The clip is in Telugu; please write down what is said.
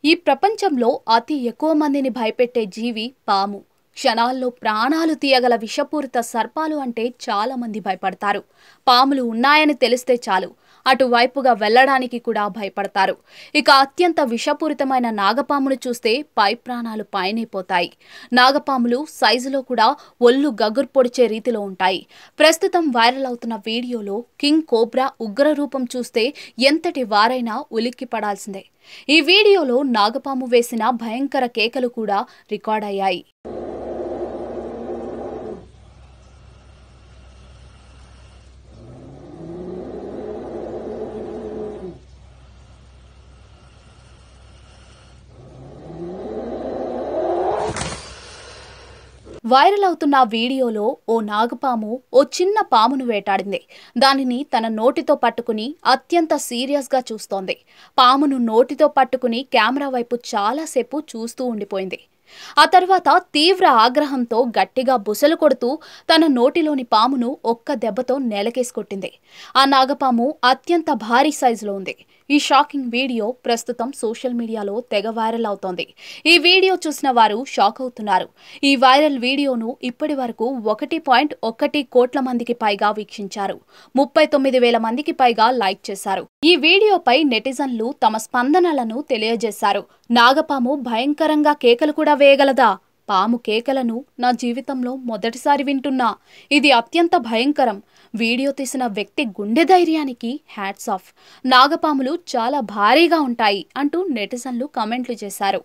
ఈ ప్రపంచంలో అతి ఎక్కువ మందిని భయపెట్టే జీవి పాము. క్షణాల్లో ప్రాణాలు తీయగల విషపూరిత సర్పాలు అంటే చాలా మంది భయపడతారు. పాములు ఉన్నాయని తెలిస్తే చాలు అటువైపుగా వెళ్ళడానికి కూడా భయపడతారు. ఇక అత్యంత విషపూరితమైన నాగపామును చూస్తే పై ప్రాణాలు పైనైపోతాయి. నాగపాములు సైజులో కూడా ఒళ్ళు గగురు పొడిచే రీతిలో ఉంటాయి. ప్రస్తుతం వైరల్ అవుతున్న వీడియోలో కింగ్ కోబ్రా ఉగ్ర రూపం చూస్తే ఎంతటి వారైనా ఉలిక్కి పడాల్సిందే. ఈ వీడియోలో నాగపాము వేసిన భయంకర కేకలు కూడా రికార్డ్ అయ్యాయి. వైరల్ అవుతున్న వీడియోలో ఓ నాగపాము ఓ చిన్న పామును వేటాడింది. దానిని తన నోటితో పట్టుకుని అత్యంత సీరియస్గా చూస్తోంది. పామును నోటితో పట్టుకుని కెమెరా వైపు చాలాసేపు చూస్తూ ఉండిపోయింది. ఆ తర్వాత తీవ్ర ఆగ్రహంతో గట్టిగా బుసలు కొడుతూ తన నోటిలోని పామును ఒక్క దెబ్బతో నేలకేసి కొట్టింది. ఆ నాగపాము అత్యంత భారీ సైజులో ఉంది. ఈ షాకింగ్ వీడియో ప్రస్తుతం సోషల్ మీడియాలో తెగ వైరల్ అవుతోంది. ఈ వీడియో చూసిన వారు షాక్ అవుతున్నారు. ఈ వైరల్ వీడియోను ఇప్పటి వరకు 1.1 కోట్ల మందికి పైగా వీక్షించారు. 39,000 మందికి పైగా లైక్ చేశారు. ఈ వీడియోపై నెటిజన్లు తమ స్పందనలను తెలియజేశారు. నాగపాము భయంకరంగా కేకలు కూడా వేయగలదా? పాము కేకలను నా జీవితంలో మొదటిసారి వింటున్నా. ఇది అత్యంత భయంకరం. వీడియో తీసిన వ్యక్తి గుండె ధైర్యానికి హ్యాట్స్ ఆఫ్. నాగపాములు చాలా భారీగా ఉంటాయి అంటూ నెటిజన్లు కామెంట్లు చేశారు.